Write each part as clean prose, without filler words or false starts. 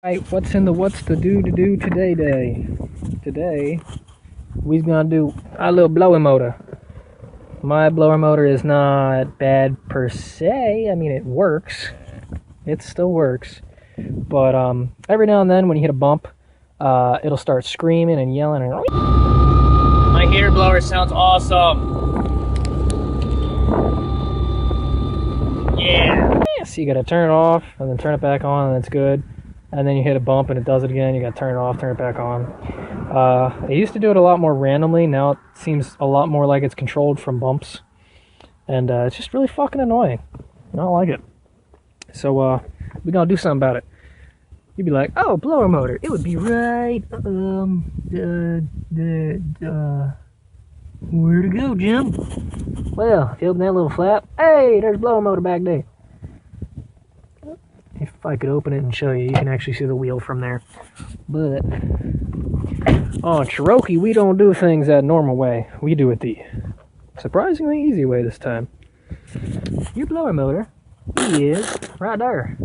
Right, what's the do today day? Today, we're gonna do a little blower motor. My blower motor is not bad per se. I mean, it works. It still works. But every now and then when you hit a bump, it'll start screaming and yelling. And my heater blower sounds awesome. Yeah. So you gotta turn it off and then turn it back on and it's good. And then you hit a bump and it does it again. You gotta turn it off, turn it back on. I used to do it a lot more randomly. Now it seems a lot more like it's controlled from bumps. And it's just really fucking annoying. I don't like it. So we're gonna do something about it. You'd be like, oh, blower motor. It would be right. Where to go, Jim? Well, if you open that little flap, hey, there's blower motor back there. If I could open it and show you, you can actually see the wheel from there. But on Cherokee, we don't do things that normal way. We do it the surprisingly easy way this time. Your blower motor is right there.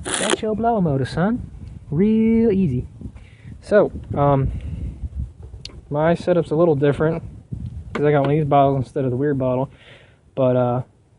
That's your blower motor, son. Real easy. So, my setup's a little different because I got one of these bottles instead of the weird bottle. But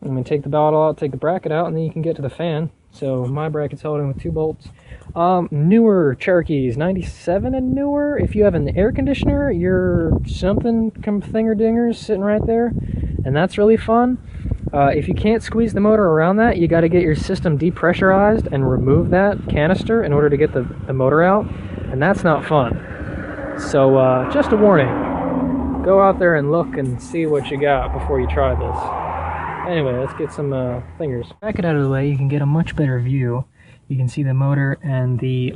I'm going to take the bottle out, take the bracket out, and then you can get to the fan. So my bracket's held in with 2 bolts. Newer Cherokees, 97 and newer. If you have an air conditioner, you're something thinger-dingers sitting right there. And that's really fun. If you can't squeeze the motor around that, you got to get your system depressurized and remove that canister in order to get the motor out. And that's not fun. So just a warning. Go out there and look and see what you got before you try this. Anyway, let's get some fingers. Back it out of the way, you can get a much better view. You can see the motor and the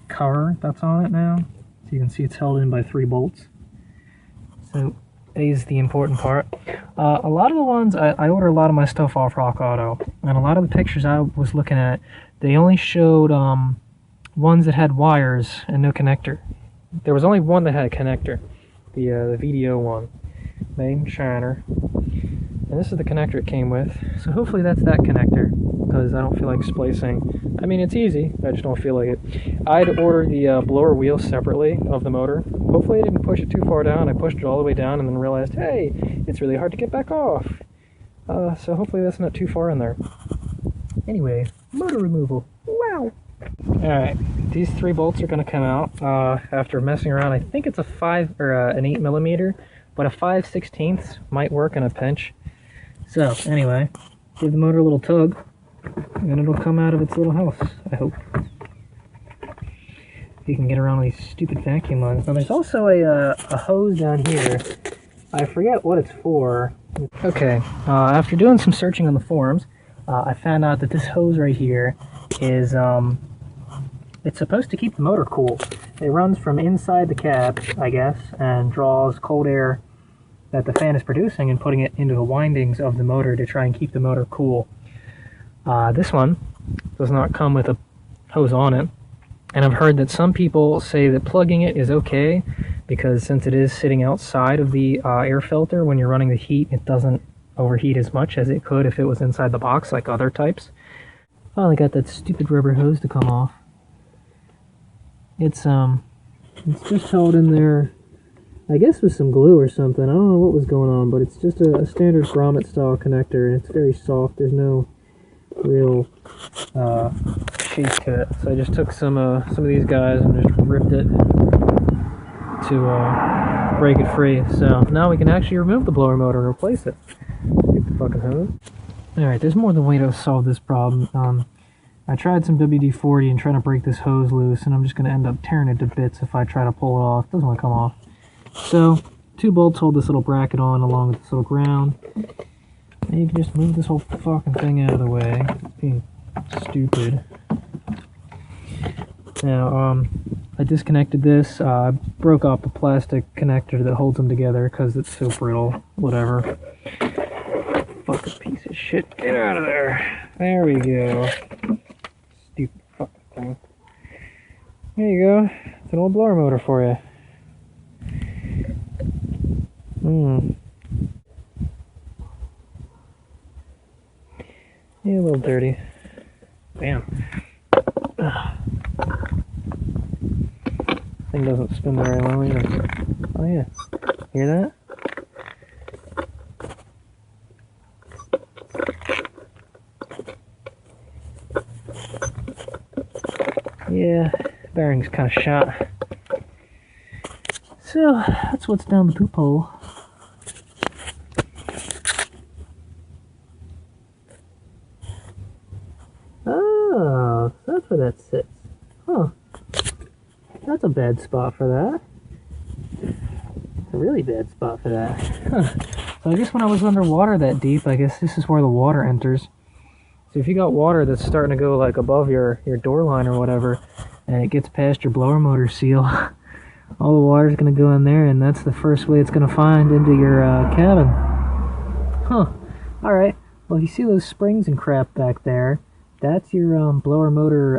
cover that's on it now. So you can see it's held in by 3 bolts. So that is the important part. A lot of the ones, I order a lot of my stuff off Rock Auto. And a lot of the pictures I was looking at, they only showed ones that had wires and no connector. There was only one that had a connector. The VDO one. Made in China. And this is the connector it came with. So hopefully that's that connector, because I don't feel like splicing. I mean, it's easy, I just don't feel like it. I'd order the blower wheel separately of the motor. Hopefully I didn't push it too far down. I pushed it all the way down and then realized, hey, it's really hard to get back off. So hopefully that's not too far in there. Anyway, motor removal. Wow! Alright, these 3 bolts are going to come out after messing around. I think it's a 5 or an 8mm, but a 5/16 might work in a pinch. So, anyway, give the motor a little tug, and it'll come out of its little house, I hope. You can get around these stupid vacuum lines. Now, there's also a hose down here. I forget what it's for. Okay, after doing some searching on the forums, I found out that this hose right here is, it's supposed to keep the motor cool. It runs from inside the cab, I guess, and draws cold air that the fan is producing and putting it into the windings of the motor to try and keep the motor cool. This one does not come with a hose on it, and I've heard that some people say that plugging it is okay because since it is sitting outside of the air filter when you're running the heat, it doesn't overheat as much as it could if it was inside the box like other types. Finally got that stupid rubber hose to come off. It's just held in there, I guess with some glue or something. I don't know what was going on, but it's just a standard grommet style connector, and it's very soft. There's no real shape to it. So I just took some of these guys and just ripped it to break it free. So now we can actually remove the blower motor and replace it. Stupid fucking hose. Alright, there's more than a way to solve this problem. I tried some WD-40 and trying to break this hose loose, and I'm just going to end up tearing it to bits if I try to pull it off. It doesn't want to come off. So, 2 bolts hold this little bracket on along with this little ground. And you can just move this whole fucking thing out of the way. It's being stupid. Now, I disconnected this. I broke off the plastic connector that holds them together because it's so brittle. Whatever. Fucking piece of shit. Get out of there. There we go. Stupid fucking thing. There you go. It's an old blower motor for you. Yeah, a little dirty. Bam. Thing doesn't spin very well either. Oh yeah, hear that? Yeah, bearing's kind of shot. So that's what's down the poop hole. Oh, that's where that sits. Huh. That's a bad spot for that. A really bad spot for that. Huh. So I guess when I was underwater that deep, I guess this is where the water enters. So if you got water that's starting to go like above your door line or whatever, and it gets past your blower motor seal, all the water's going to go in there, and that's the first way it's going to find into your cabin. Huh. Alright. Well, if you see those springs and crap back there, that's your blower motor,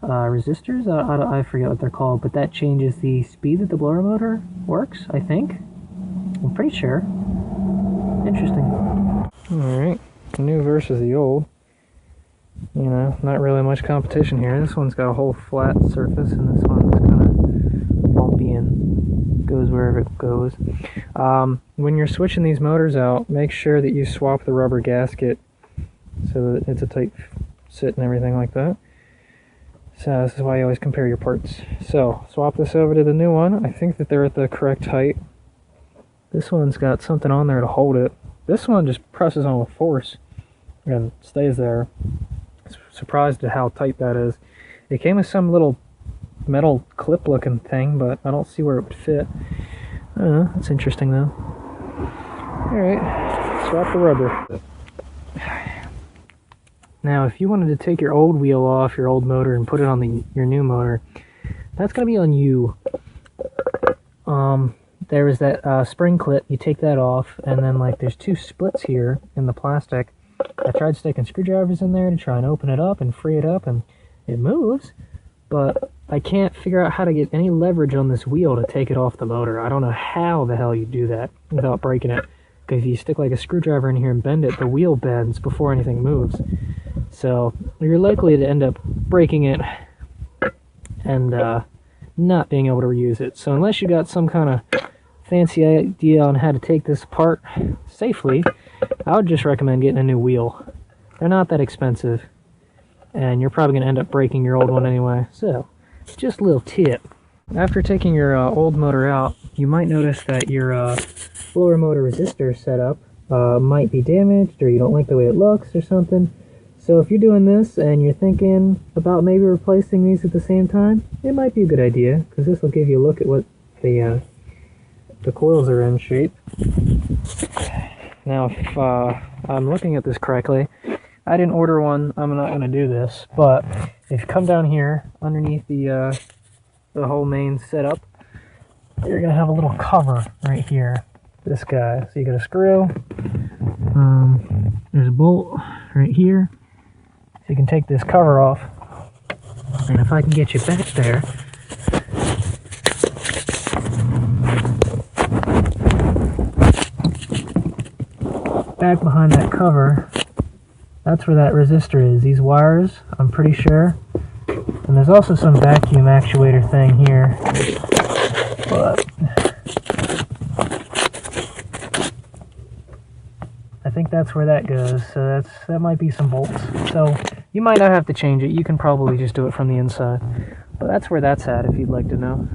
resistors? I forget what they're called, but that changes the speed that the blower motor works, I think. I'm pretty sure. Interesting. Alright, the new versus the old. You know, not really much competition here. This one's got a whole flat surface, and this one's kind of bumpy and goes wherever it goes. When you're switching these motors out, make sure that you swap the rubber gasket so that it's a tight sit and everything like that. So this is why you always compare your parts. So swap this over to the new one. I think that they're at the correct height. This one's got something on there to hold it. This one just presses on with force and stays there. Surprised at how tight that is. It came with some little metal clip looking thing, but I don't see where it would fit. I don't know, that's interesting though. Alright, swap the rubber. Now if you wanted to take your old wheel off your old motor and put it on your new motor, that's going to be on you. There is that spring clip, you take that off, and then like there's two splits here in the plastic. I tried sticking screwdrivers in there to try and open it up and free it up, and it moves, but I can't figure out how to get any leverage on this wheel to take it off the motor. I don't know how the hell you do that without breaking it, because if you stick like a screwdriver in here and bend it, the wheel bends before anything moves. So you're likely to end up breaking it and not being able to reuse it. So unless you got some kind of fancy idea on how to take this apart safely, I would just recommend getting a new wheel. They're not that expensive, and you're probably going to end up breaking your old one anyway. So, just a little tip. After taking your old motor out, you might notice that your blower motor resistor setup might be damaged, or you don't like the way it looks or something. So if you're doing this and you're thinking about maybe replacing these at the same time, it might be a good idea, because this will give you a look at what the coils are in shape. Now, if I'm looking at this correctly, I didn't order one. I'm not going to do this, but if you come down here underneath the whole main setup, you're going to have a little cover right here. This guy. So you got a screw. There's a bolt right here. So you can take this cover off. And if I can get you back there, back behind that cover, that's where that resistor is. These wires, I'm pretty sure. And there's also some vacuum actuator thing here. But I think that's where that goes. So that might be some bolts. So you might not have to change it. You can probably just do it from the inside. But that's where that's at if you'd like to know.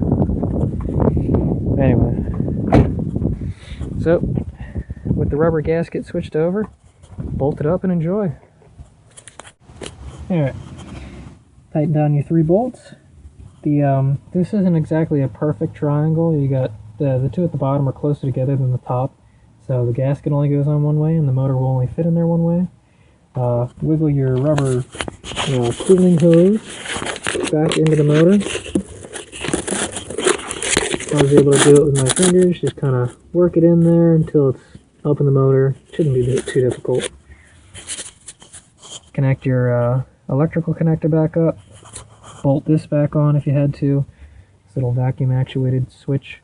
Anyway. So with the rubber gasket switched over, bolt it up and enjoy. Alright, tighten down your 3 bolts. This isn't exactly a perfect triangle. You got the two at the bottom are closer together than the top, so the gasket only goes on one way and the motor will only fit in there one way. Wiggle your rubber cooling hose back into the motor. I was able to do it with my fingers, just kind of work it in there until it's up in the motor. Shouldn't be too difficult. Connect your electrical connector back up. Bolt this back on if you had to. This little vacuum actuated switch.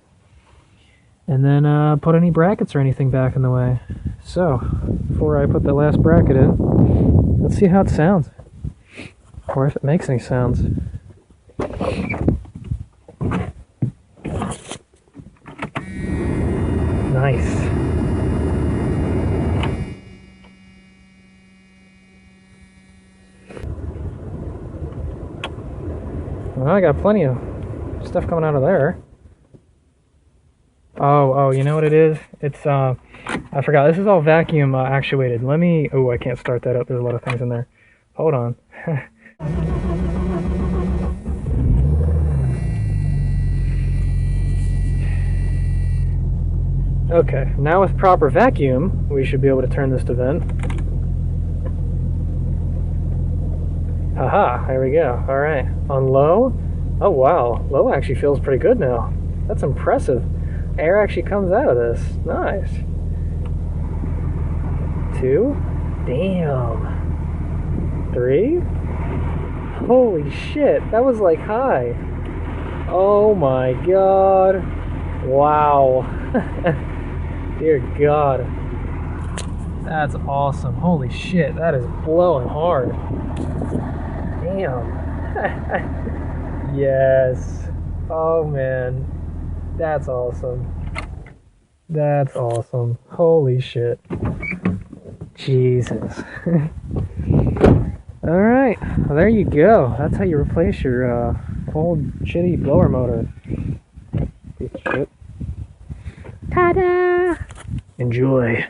And then put any brackets or anything back in the way. So, before I put the last bracket in, Let's see how it sounds. Or if it makes any sounds. Nice. Well, I got plenty of stuff coming out of there. Oh, you know what it is? It's, I forgot. This is all vacuum actuated. Let me, oh, I can't start that up. There's a lot of things in there. Hold on. Okay, now with proper vacuum, we should be able to turn this to vent. Haha, there we go. Alright, on low. Oh wow, low actually feels pretty good now. That's impressive. Air actually comes out of this. Nice. 2. Damn. 3. Holy shit, that was like high. Oh my god. Wow. Dear God. That's awesome. Holy shit, that is blowing hard. Damn. Yes. Oh man. That's awesome. That's awesome. Holy shit. Jesus. Alright, well, there you go. That's how you replace your old shitty blower motor. Piece of shit. Ta-da! Enjoy.